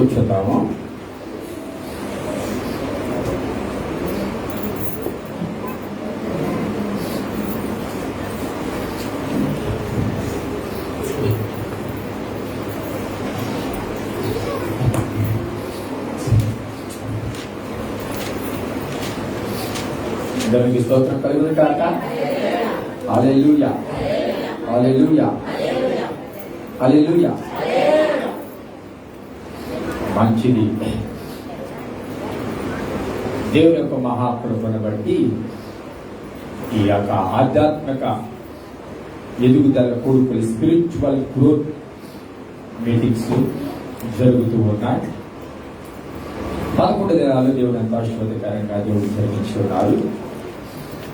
కూర్చుందాము. దేవునికి స్తోత్రం కలుగును కాక. హల్లెలూయా, హల్లెలూయా, హల్లెలూయా. మంచిది. దేవుని యొక్క మహాకృపను బట్టి ఈ యొక్క ఆధ్యాత్మిక ఎదుగుదల కోరికలు, స్పిరిచువల్ గ్రోత్ మీటింగ్స్ జరుగుతూ ఉన్నాయి. 11 దినాలు దేవుని ఎంతో ఆశీర్వాదకరంగా దేవుడు జరిగించి ఉన్నారు.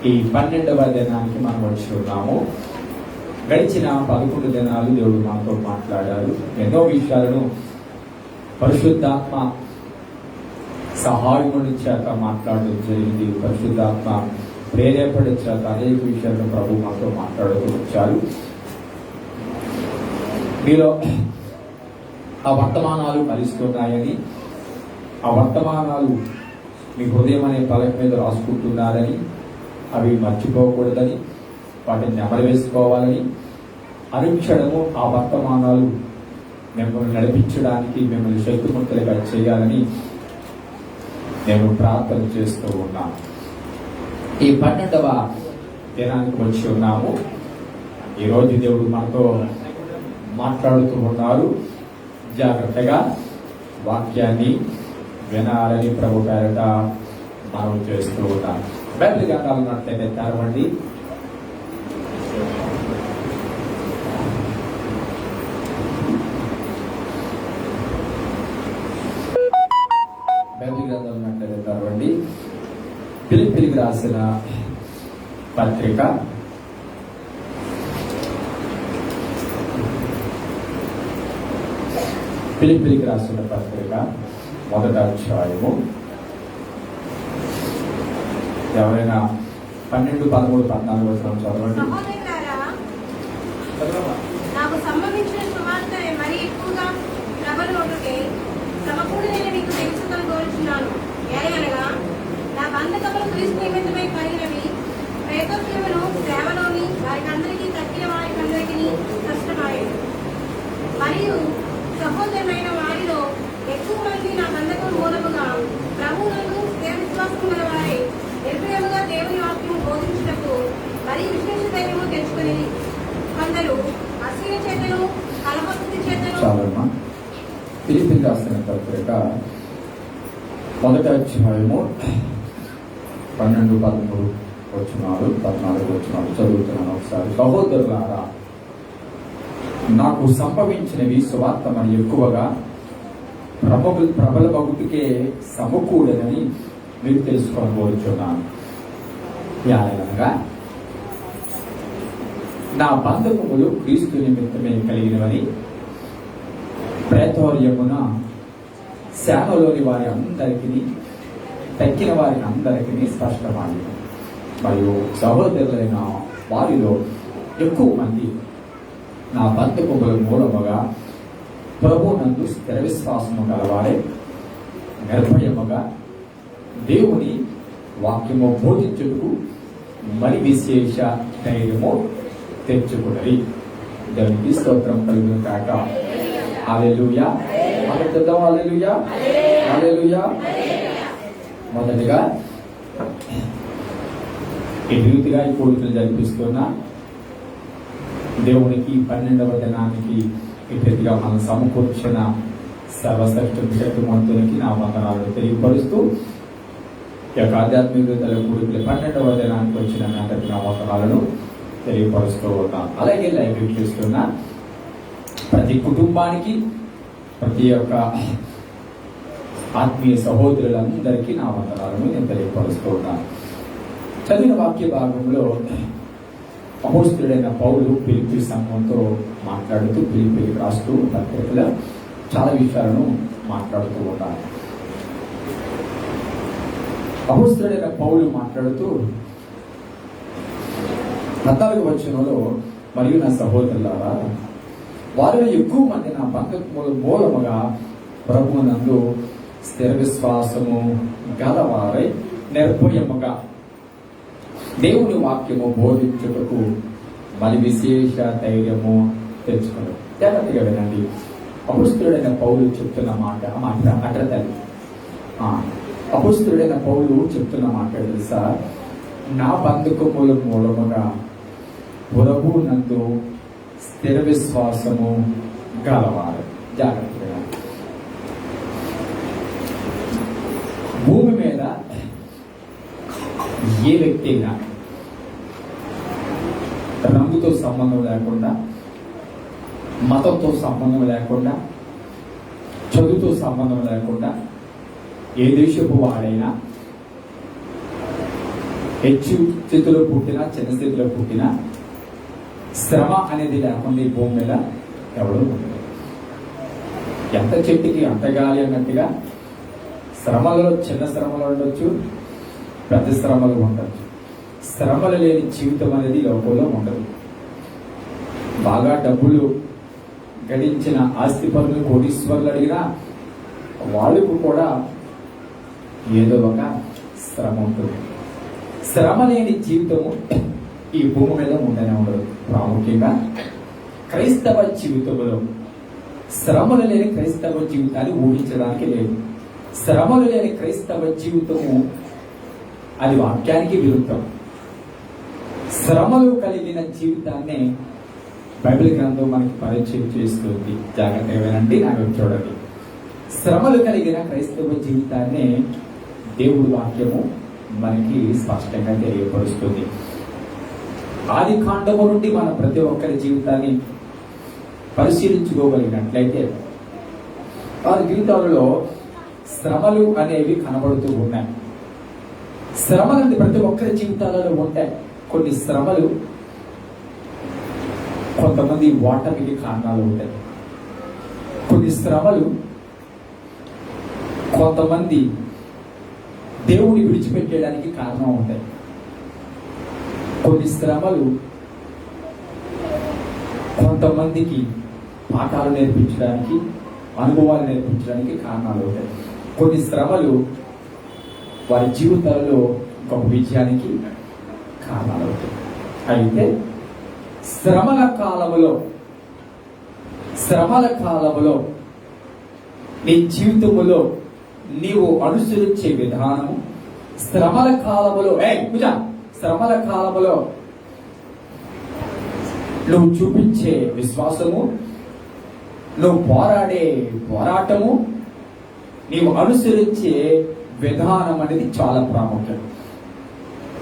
ఈ 12వ దినానికి మనం వచ్చి ఉన్నాము. గడిచిన 11 దినాలు దేవుడు మనతో మాట్లాడారు. ఎన్నో విషయాలను పరిశుద్ధాత్మ సహాయముడి చేత మాట్లాడడం జరిగింది. పరిశుద్ధాత్మ ప్రేరేపణ చేత అనేక విషయాలను ప్రభు మనతో మాట్లాడుతూ వచ్చారు. మీలో ఆ వర్తమానాలు ఫలిస్తున్నాయని, ఆ వర్తమానాలు మీ హృదయం అనే పలక మీద రాసుకుంటున్నారని, అవి మర్చిపోకూడదని, వాటిని నెమరు వేసుకోవాలని, అనుక్షణము ఆ వర్తమానాలు మిమ్మల్ని నడిపించడానికి, మిమ్మల్ని శక్తిమంతులుగా చేయాలని నేను ప్రార్థన చేస్తూ ఉన్నాను. ఈ 12వ దినానికి వచ్చి ఉన్నాము. ఈరోజు దేవుడు మనతో మాట్లాడుతూ ఉన్నారు. జాగ్రత్తగా వాక్యాన్ని వినాలని ప్రభు పేరట మనం చేస్తూ ఉన్నాం. బైబిల్ గ్రంథాలు ఉన్నట్లయితే తెరవండి. బైబిల్ గ్రంథాలు ఉన్నట్లయితే తెరవండి. ఫిలిప్పీయులకు రాసిన పత్రిక ఫిలిప్పీయులకు రాసిన పత్రిక 1వ అధ్యాయము. ఎవరైనా 12, 13, 14 వచనం చదవండి. నాకు సంభవించిన సువార్త మరి ఎక్కువగా ప్రబలమొకటే సమకూడదని మీకు తెలుసుకొని కోరుచున్నాను. ఏలయనగా నా బంధకములు క్రీస్తు నిమిత్తమై కలిగినవి, ప్రేతోత్సవమును సేవలోని వారికందరికీ తక్కిన వారికందరికీ కష్టమాయేది. మరియు సహోదరులైన వారిలో ఎక్కువ మంది నా బంధకం మూలముగా ప్రభువులను స్థిర విశ్వాసం గల వారే నిర్భయముగా దేవుని వాక్యము బోధించుటకు మరి విశేష ధైర్యము తెచ్చుకుని, కొందరు అసూయ చేతను కలపకృతి చేతను. ఫిలిప్పీయులకు రాసిన పత్రిక 1వ అధ్యాయము 12, 13 వచనాలు, 14 వచనాలు చదువుతున్నాను ఒకసారి. సహోదరులారా, నాకు సంభవించినవి సువార్త మరి ఎక్కువగా ప్రబల భక్తికే సమకూడదని మీరు తెలుసుకోబోతున్నాను. యాలనగా నా బంధకములు క్రీస్తు నిమిత్తమే కలిగినవని ప్రేతోర్యమున సేవలోని వారి అందరికీ తక్కిన వారి అందరికీ స్పష్టమైంది. మరియు సహోదరులైన వారిలో ఎక్కువ మంది నా బంధకముల మూలముగా ప్రభువునందు స్థిర విశ్వాసము గలవారే నిర్భయముగా దేవుని వాక్యము బోధించుటకు మరి విశేష ధైర్యము తెచ్చుకున్నది. దేవునికి స్తోత్రం కలుగును కాక. హల్లెలూయా, హల్లెలూయా, హల్లెలూయా. మొదటిగా ఈ రీతిగా ఈ కోరికలు జరిపిస్తున్నా దేవునికి 12వ దినానికి ఇటుగా మనం సమకూర్చిన సర్వశక్తిమంతునికి నా వందనాలను తెలియపరుస్తూ ఈ యొక్క ఆధ్యాత్మిక కోరికలు 12వ దినానికి వచ్చిన అందరికి నా వందనాలను తెలియపరుస్తూ ఉన్నాం. అలాగే లైవ్ వీక్షిస్తున్న ప్రతి కుటుంబానికి, ప్రతి ఒక్క ఆత్మీయ సహోదరులందరికీ నా వందనాలను నేను తెలియపరుస్తూ ఉన్నాను. చదివిన వాక్య భాగంలో అపోస్తలుడైన పౌలు ఫిలిప్పీ సంఘంతో మాట్లాడుతూ, ఫిలిప్పీకి రాస్తూ పత్రికలో చాలా విషయాలను మాట్లాడుతూ ఉన్నారు. అపోస్తలుడైన పౌలు మాట్లాడుతూ 14వ వచనంలో, మరియు నా సహోదరులారా, వారిలో ఎక్కువ మంది నా బంధకముల మూలముగా ప్రభువునందు స్థిర విశ్వాసము గలవారై నిర్భయముగా దేవుని వాక్యము బోధించుటకు మరి విశేష ధైర్యము తెచ్చుకున్నారు. జాగ్రత్తగా వినండి. అపుస్తుడైన పౌలు చెప్తున్న మాట అక్కడ తల్లి అపుస్తుడైన పౌలు చెప్తున్న మాట తెలుసా? నా బంధుకముల మూలముగా ప్రభువునందు స్థిర విశ్వాసము గలవారు. జాగ్రత్తగా భూమి మీద ఏ వ్యక్తి అయినా రంగుతో సంబంధం లేకుండా, మతంతో సంబంధం లేకుండా, చదువుతో సంబంధం లేకుండా, ఏ దేశపు వాడైనా హెచ్చు స్థితిలో పుట్టినా చిన్న స్థితిలో పుట్టినా శ్రమ అనేది లేకుండా ఈ భూమి మీద ఎవరు ఉండదు. ఎంత చెట్టుకి అంత గాలి అన్నట్టుగా శ్రమలలో చిన్న శ్రమలు ఉండొచ్చు, పెద్ద శ్రమలు ఉండొచ్చు. శ్రమలు లేని జీవితం అనేది లోకంలో ఉండదు. బాగా డబ్బులు గడించిన ఆస్తిపరులు, కోటీశ్వరులు అడిగినా వాళ్ళకు కూడా ఏదో ఒక శ్రమ ఉంటుంది. శ్రమ లేని జీవితము ఈ భూమి మీద ఉండనే ఉండదు. ప్రాముఖ్యంగా క్రైస్తవ జీవితంలో శ్రమలు లేని క్రైస్తవ జీవితాన్ని ఊహించడానికి లేదు. శ్రమలు లేని క్రైస్తవ జీవితము అది వాక్యానికి విరుద్ధం. శ్రమలు కలిగిన జీవితాన్ని బైబిల్ గ్రంథం మనకి పరిచయం చేస్తుంది. జాగ్రత్తగా వినండి, నాకు చూడండి. శ్రమలు కలిగిన క్రైస్తవ జీవితాన్ని దేవుడి వాక్యము మనకి స్పష్టంగా తెలియపరుస్తుంది. ఆది కాండము నుండి మన ప్రతి ఒక్కరి జీవితాన్ని పరిశీలించుకోగలిగినట్లయితే వారి జీవితాలలో శ్రమలు అనేవి కనబడుతూ ఉన్నాయి. శ్రమలు ప్రతి ఒక్కరి జీవితాలలో ఉంటాయి. కొన్ని శ్రమలు కొంతమంది ఓటమికి కారణాలు ఉంటాయి. కొన్ని శ్రమలు కొంతమంది దేవుని విడిచిపెట్టేయడానికి కారణం ఉంటాయి. కొన్ని శ్రమలు కొంతమందికి పాఠాలు నేర్పించడానికి, అనుభవాలు నేర్పించడానికి కారణాలు ఉంటాయి. కొన్ని శ్రమలు వారి జీవితాల్లో గొప్ప విజయానికి కారణాలు అవుతాయి. అయితే శ్రమల కాలములో నీ జీవితములో నీవు అనుసరించే విధానము, శ్రమల కాలములో నువ్వు చూపించే విశ్వాసము, నువ్వు పోరాడే పోరాటము, నీవు అనుసరించే విధానం అనేది చాలా ప్రాముఖ్యం.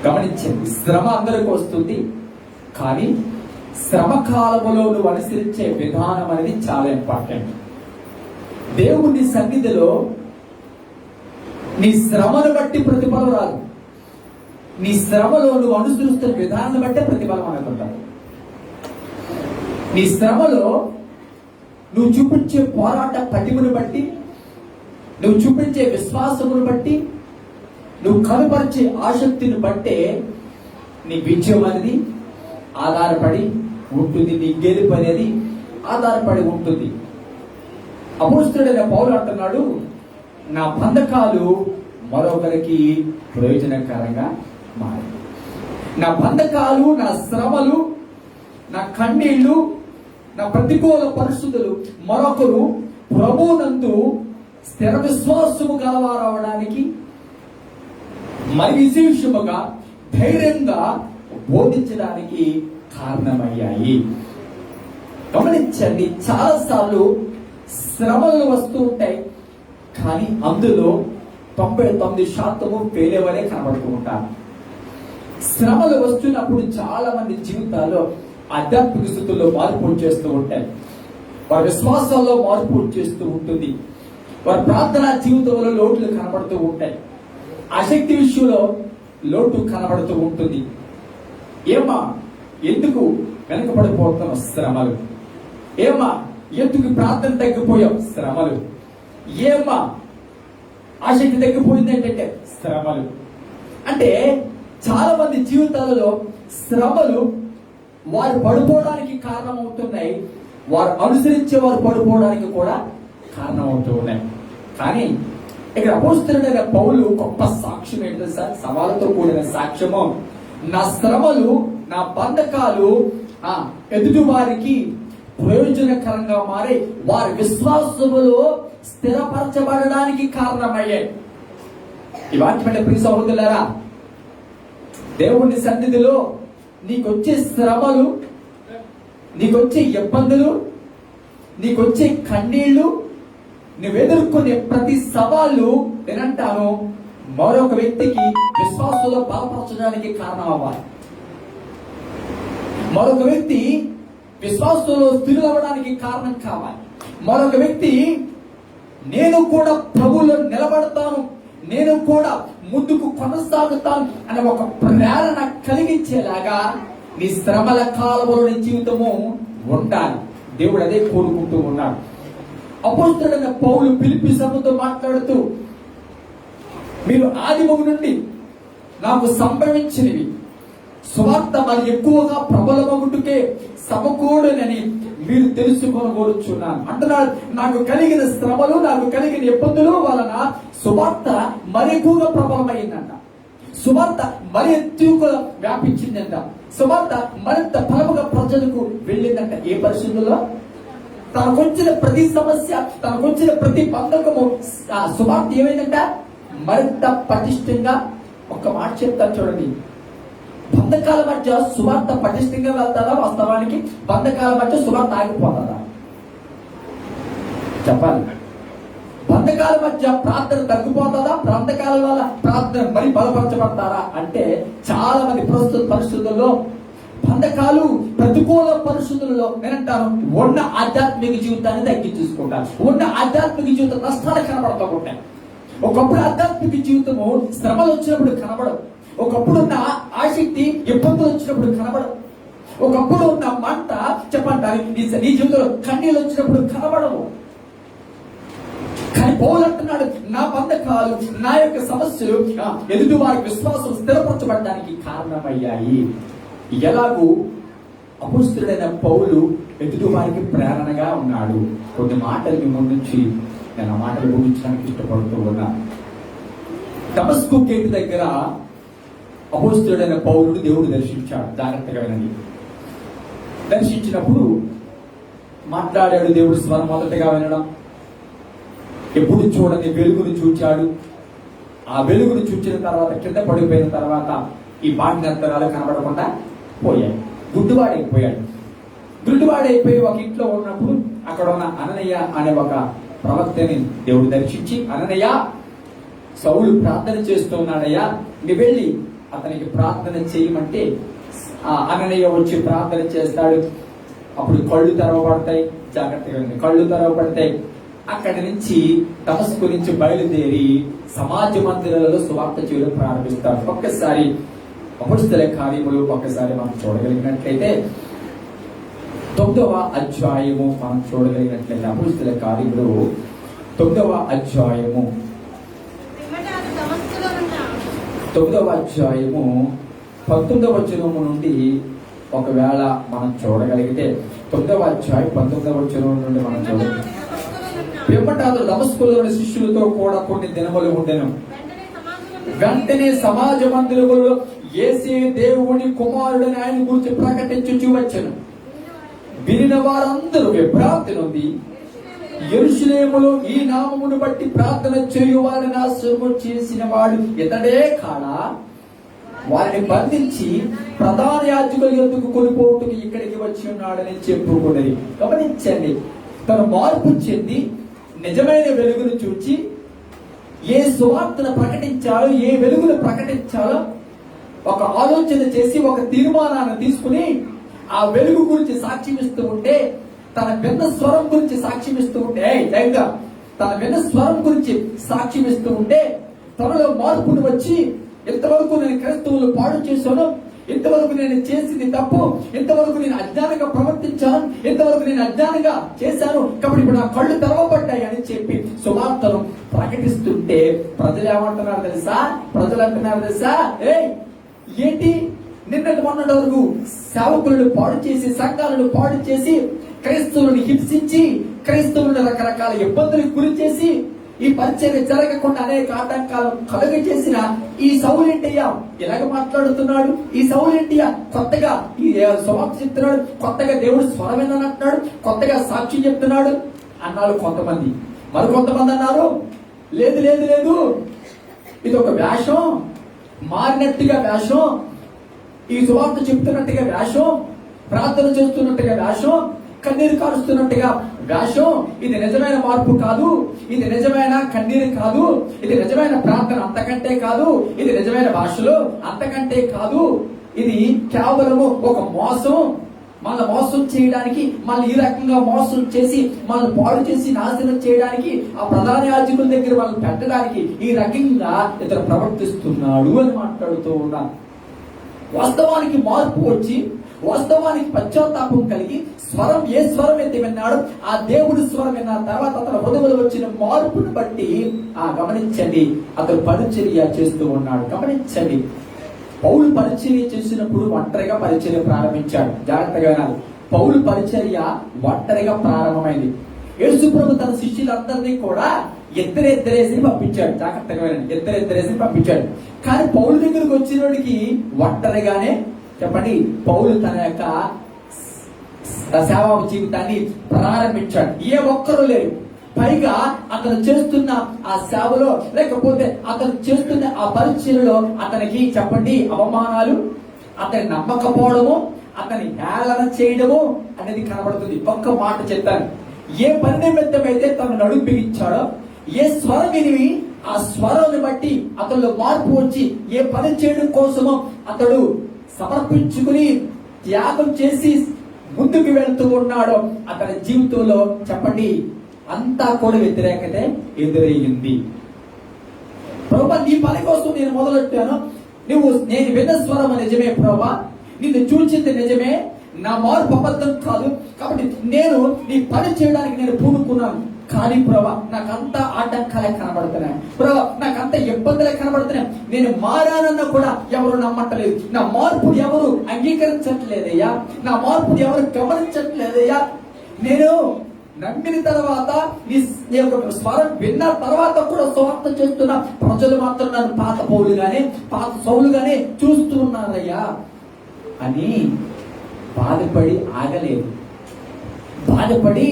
గమనించండి, శ్రమ అందరికి వస్తుంది, కానీ శ్రమ కాలములో నువ్వు అనుసరించే విధానం అనేది చాలా ఇంపార్టెంట్. దేవుని సన్నిధిలో నీ శ్రమను బట్టి ప్రతిఫలం రాదు. నీ శ్రమలో నువ్వు అనుసరిస్తున్న విధానాన్ని బట్టే ప్రతిఫలం అనుకుంటావు. నీ శ్రమలో నువ్వు చూపించే పోరాట పటిమను బట్టి, నువ్వు చూపించే విశ్వాసమును బట్టి, నువ్వు కనపరిచే ఆసక్తిని బట్టే నీ విజయం అనేది ఆధారపడి ఉంటుంది. నీ గెలుపు అనేది ఆధారపడి ఉంటుంది. అపోస్తలుడైన పౌలు అంటున్నాడు, నా బంధకాలు మరొకరికి ప్రయోజనకరంగా మారాయి. నా బంధకాలు, నా శ్రమలు, నా కన్నీళ్లు, నా ప్రతికూల పరిస్థితులు మరొకరు ప్రభువునందు స్థిర విశ్వాసము గలవారవడానికి, మరి విశేషముగా ధైర్యంగా బోధించడానికి కారణమయ్యాయి. గమనించండి, చాలాసార్లు శ్రమలు వస్తూ ఉంటాయి, కానీ అందులో 99% ఫెయిల్ అవ్వనే కనబడుతూ ఉంటారు. శ్రమలు వస్తున్నప్పుడు చాలా మంది జీవితాల్లో ఆధ్యాత్మిక స్థితుల్లో మార్పులు చేస్తూ ఉంటాయి. వారి విశ్వాసాల్లో మార్పులు చేస్తూ ఉంటుంది. వారి ప్రార్థనా జీవితంలో లోటులు కనబడుతూ ఉంటాయి. ఆసక్తి విషయంలో లోటు కనబడుతూ ఉంటుంది. ఏమా ఎందుకు వెనకబడిపోతున్న శ్రమలు? ఏమా ఎందుకు ప్రార్థన తగ్గిపోయావు? శ్రమలు. ఏమా ఆసక్తి తగ్గిపోయింది ఏంటంటే శ్రమలు. అంటే చాలా మంది జీవితాలలో శ్రమలు వారు పడిపోవడానికి కారణమవుతున్నాయి, వారు అనుసరించే వారు పడిపోవడానికి కూడా కారణమవుతూ ఉన్నాయి. కానీ ఇక్కడ అపోస్తలుడైన పౌలు గొప్ప సాక్ష్యం ఏంటంటే సార్, సవాలుతో కూడిన సాక్ష్యము. నా శ్రమలు, నా బంధకాలు ఎదుటి వారికి ప్రయోజనకరంగా మారి వారి విశ్వాసములో స్థిరపరచబడడానికి కారణమయ్యాయి. ఈ వాక్యం ప్రియ సహోదరులారా, దేవుని సన్నిధిలో నీకొచ్చే శ్రమలు, నీకొచ్చే ఇబ్బందులు, నీకొచ్చే కన్నీళ్లు, నువ్వెదుర్కొనే ప్రతి సవాళ్ళు నేనంటాను మరొక వ్యక్తికి విశ్వాసంలో బలపరచడానికి కారణం అవ్వాలి. మరొక వ్యక్తి విశ్వాసంలో స్థిరులవ్వడానికి కారణం కావాలి. మరొక వ్యక్తి నేను కూడా ప్రభువులో నిలబడతాను, నేను కూడా ముందుకు కొనసాగుతాను అనే ఒక ప్రేరణ కలిగించేలాగా నీ శ్రమల కాలంలోని జీవితము ఉండాలి. దేవుడు అదే కోరుకుంటూ ఉన్నాడు. అపోస్తలుడైన పౌలు ఫిలిప్పీ సంఘంతో మాట్లాడుతూ, మీరు ఆదిమము నుండి నాకు సంభవించినవి సువార్త మరి ఎక్కువగా ప్రబలమగుటకే సమకూడనని మీరు తెలుసుకొనగోరుచున్నాను అంటున్నాడు. నాకు కలిగిన శ్రమలు, నాకు కలిగిన ఇబ్బందులు వలన సువార్త మరి ఎక్కువగా ప్రబలమైందంట. సువార్త మరి ఎక్కువగా వ్యాపించిందంట. సువార్త మరింత బలముగా ప్రజలకు వెళ్ళిందంట. ఏ పరిస్థితుల్లో? తనకొచ్చిన ప్రతి సమస్య, తనకొచ్చిన ప్రతి బంధకము సువార్త ఏమైందంట? మరింత పటిష్టంగా. ఒక్క మాట చెప్తాను చూడండి, బంధకాల మధ్య సువార్త పటిష్టంగా వెళ్తారా? వాస్తవానికి బంధకాల మధ్య సువార్త ఆగిపోతుందా? చెప్పాలి. బంధకాల మధ్య ప్రార్థన తగ్గిపోతుందా? బంధకాల వల్ల ప్రార్థన మరి బలపరచబడతారా అంటే చాలా మంది ప్రస్తుత పరిస్థితుల్లో బంధకాలు, ప్రతికూల పరిస్థితులలో నేనంటాను ఉన్న ఆధ్యాత్మిక జీవితాన్ని తగ్గించేసుకుంటారు. ఉన్న ఆధ్యాత్మిక జీవితం నష్టాలు కనబడతా ఉంటాయి. ఒకప్పుడు ఆధ్యాత్మిక జీవితము శ్రమలు వచ్చినప్పుడు కనబడవు. ఒకప్పుడు ఉన్న ఆసక్తి ఇబ్బందులు వచ్చినప్పుడు కనబడవు. ఒకప్పుడు ఉన్న మంట చెప్పంటారు నీ జీవితంలో కన్నీళ్ళు వచ్చినప్పుడు కనబడవు. కానీ పౌలు అంటున్నాడు, నా బంధకాలు, నా యొక్క సమస్యలు ఎదుటి వారి విశ్వాసం స్థిరపరచబడడానికి కారణమయ్యాయి. ఎలాగూ అపోస్తలుడైన పౌలు ఎదుటి వారికి ప్రేరణగా ఉన్నాడు. కొన్ని మాటలు మీ ముందు నుంచి నేను ఆ మాటలు ఊహించడానికి ఇష్టపడుతూ ఉన్నా. దమస్కు గేటు దగ్గర అపోస్తలుడైన పౌలుడు దేవుడు దర్శించాడు. జాగ్రత్తగా వినండి. దర్శించినప్పుడు మాట్లాడాడు. దేవుడు స్వరం మొదటగా వినడం, ఎప్పుడు చూడని వెలుగును చూచాడు. ఆ వెలుగును చూచిన తర్వాత కింద పడిపోయిన తర్వాత ఈ బాణ్యంతరాలు కనబడకుండా పోయాయి. గుడ్డివాడైపోయాడు. గుడ్డివాడైపోయి ఒక ఇంట్లో ఉన్నప్పుడు అక్కడ ఉన్న అననయ్య అనే ఒక ప్రవక్తని దేవుడు దర్శించి, అననయ్య, సౌలు ప్రార్థన చేస్తున్నాడయ్యా, నీ వెళ్ళి అతనికి ప్రార్థన చేయమంటే ఆ అననయ్య వచ్చి ప్రార్థన చేస్తాడు. అప్పుడు కళ్ళు తెరవబడతాయి. జాగ్రత్తగా కళ్ళు తెరవబడతాయి. అక్కడి నుంచి దమస్కు నుంచి బయలుదేరి సమాజ మందిరాలలో సువార్త చేయడం ప్రారంభిస్తారు. ఒక్కసారి అపోస్తలుల కార్యములు ఒక్కసారి మనం చూడగలిగినట్లయితే 9వ అధ్యాయము మనం చూడగలిగినట్లయితే అపోస్తలుల కార్యములు 9వ అధ్యాయము 9వ అధ్యాయము 19వ వచనము నుండి ఒకవేళ మనం చూడగలిగితే 9వ అధ్యాయం 19వ వచనం నుండి మనం చూడగలిగితే, పిమ్మట అతడు దమస్కులోని శిష్యులతో కూడా కొన్ని దినములు ఉండెను. వెంటనే సమాజ మందిరములో యేసే దేవుని కుమారుడని ఆయన గురించి ప్రకటించుచు వచ్చెను. వినిన వారందరూ విభ్రాంతి నొంది, యెరూషలేములో ఈ నామమును బట్టి ప్రార్థన చేయు వారిని నాశనము చేసిన వాడు ఇతడే కాడా? వారిని బంధించి ప్రధాన యాజకుల యొద్దకు కొనిపోవుటకు ఇక్కడికి వచ్చి ఉన్నాడని చెప్పుకున్నది. గమనించండి, తను మార్పు చెంది నిజమైన వెలుగును చూచి ఏ సువార్తను ప్రకటించాలో, ఏ వెలుగును ప్రకటించాలో ఒక ఆలోచన చేసి ఒక తీర్మానాన్ని తీసుకుని ఆ వెలుగు గురించి సాక్ష్యం ఇస్తూ ఉంటే, తన విన్న స్వరం గురించి సాక్ష్యం ఇస్తూ ఉంటే, తన విన్న స్వరం గురించి సాక్ష్యం ఇస్తూ ఉంటే తనలో మార్పును వచ్చి, ఇంతవరకు నేను క్రైస్తవులు పాడు చేశాను, ఇంతవరకు నేను చేసింది తప్పు, ఇంతవరకు నేను అజ్ఞానంగా ప్రవర్తించాను, ఇంతవరకు నేను అజ్ఞానంగా చేశాను, కాబట్టి ఇప్పుడు నా కళ్ళు తెరవబడ్డాయి అని చెప్పి సువార్తను ప్రకటిస్తుంటే ప్రజలు ఏమంటున్నారు తెలుసా? ప్రజలు అంటున్నారు తెలుసా, ఏంటి నిన్నటి మొన్నటి వరకు సేవకులను పాడు చేసి, సంఘాలను పాడు చేసి, క్రైస్తవులను హింసించి, క్రైస్తవులను రకరకాల ఇబ్బందులకు గురి చేసి, ఈ పరిచర్య జరగకుండా అనేక ఆటంకాలు కలుగ చేసిన ఈ సౌలేంటయ్యా ఇలాగ మాట్లాడుతున్నాడు, ఈ సౌలేంటయ్యా కొత్తగా ఈ సువార్త చెప్తున్నాడు, కొత్తగా దేవుడు స్వరం అంటున్నాడు, కొత్తగా సాక్షి చెప్తున్నాడు అన్నారు కొంతమంది. మరికొంతమంది అన్నారు లేదు లేదు లేదు, ఇది ఒక వేషం, మారినట్టుగా వేషం, ఈ సువార్త చెప్తున్నట్టుగా వేషం, ప్రార్థన చేస్తున్నట్టుగా వేషం, కన్నీరు కారుస్తున్నట్టుగా వేషం, ఇది నిజమైన మార్పు కాదు, ఇది నిజమైన కన్నీరు కాదు, ఇది నిజమైన ప్రార్థన అంతకంటే కాదు, ఇది నిజమైన భాషలో అంతకంటే కాదు, ఇది కేవలము ఒక మోసం, మన మోసం చేయడానికి, మన ఈ రకంగా మోసం చేసి మన పాడు చేసి నాశనం చేయడానికి, ఆ ప్రధాన యాజకుల దగ్గర వాళ్ళని పెట్టడానికి ఈ రకంగా ఇతను ప్రవర్తిస్తున్నాడు అని మాట్లాడుతూ ఉన్నాను. వాస్తవానికి మార్పు వచ్చి, వాస్తవానికి పశ్చాత్తాపం కలిగి స్వరం, ఏ స్వరం అయితే విన్నాడో ఆ దేవుడి స్వరం విన్న తర్వాత అతను హృదయంలో వచ్చిన మార్పును బట్టి గమనించండి, అతను పరిచర్య చేస్తూ ఉన్నాడు. గమనించండి, పౌలు పరిచర్య చేసినప్పుడు ఒంటరిగా పరిచర్య ప్రారంభించాడు. జాగ్రత్తగా వినాలి, పౌలు పరిచర్య ఒంటరిగా ప్రారంభమైంది. యేసుప్రభు తన శిష్యులందరినీ కూడా ఇద్దరేసి పంపించాడు. జాగ్రత్తగా వినండి, ఇద్దరేసి పంపించాడు. కానీ పౌలు దగ్గరకు వచ్చినోడికి ఒంటరిగానే, చెప్పండి, పౌలు తన యొక్క సేవా జీవితాన్ని ప్రారంభించాడు. ఏ ఒక్కరూ లేరు. పైగా అతను చేస్తున్న ఆ సేవలో, లేకపోతే అతను చేస్తున్న ఆ పరిచర్యలో అతనికి, చెప్పండి, అవమానాలు, అతని నమ్మకపోవడము, అతని హేళన చేయడము అనేది కనబడుతుంది. ఒక్క మాట చెప్తాను, ఏ పని నిమిత్తం అయితే తను నడుము బిగించాడో, ఏ స్వరం వినివి ఆ స్వరాన్ని బట్టి అతనిలో మార్పు వచ్చి ఏ పని చేయడం కోసమో అతడు సమర్పించుకుని త్యాగం చేసి ముందుకు వెళ్తూ ఉన్నాడో అతని జీవితంలో, చెప్పండి, అంతా కూడా వ్యతిరేకతే ఎదురయ్యింది. ప్రభా, నీ పని కోసం నేను మొదలెట్టాను, నేను విన్న స్వరం నిజమే ప్రభా, నిన్ను చూచింది నిజమే, నా మార్పు అబద్ధం కాదు, కాబట్టి నేను నీ పని చేయడానికి నేను పూనుకున్నాను. కానీ ప్రభా, నాకంతా ఆటంకాలే కనబడుతున్నాయి, ప్రభా నాకంతా ఇబ్బందులే కనబడుతున్నాయి, నేను మారానన్నా కూడా ఎవరు నమ్మట్లేదు, నా మార్పుడు ఎవరు అంగీకరించట్లేదయ్యా, నా మార్పుడు ఎవరు గమనించట్లేదయ్యా. నేను నమ్మిన తర్వాత, నీ స్వరం విన్న తర్వాత కూడా స్వార్థ చేస్తున్న ప్రజలు మాత్రం నన్ను పాత పౌలుగానే, పాత సౌలుగానే చూస్తూ ఉన్నారయ్యా అని బాధపడి ఆగలేదు. బాధపడి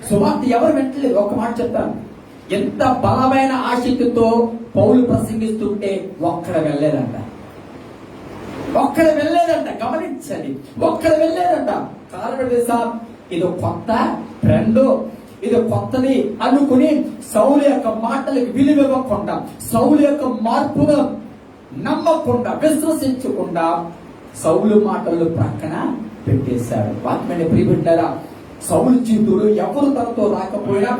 సువార్త ఎవరు వింటలేదు. ఒక మాట చెప్తాను, ఎంత బలమైన ఆసక్తితో పౌలు ప్రసంగిస్తుంటే ఒక్కడ వెళ్ళలేదంట, ఒక్కడ వెళ్ళలేదంట. గమనించండి, ఒక్కడ వెళ్ళలేదంట. కారణం తెలుసా? ఇది కొత్త ట్రెండ్, ఇది కొత్తది అనుకుని సౌలు యొక్క మాటలకు విలువివ్వకుండా, సౌలు యొక్క మార్పును నమ్మకుండా, విశ్వసించకుండా సౌలు మాటలు ప్రక్కన పెట్టేశాడు. వాక్యమైన ప్రియబిడ్డారా, సౌలు జీవితంలో ఎవరు తనతో రాకపోయినా,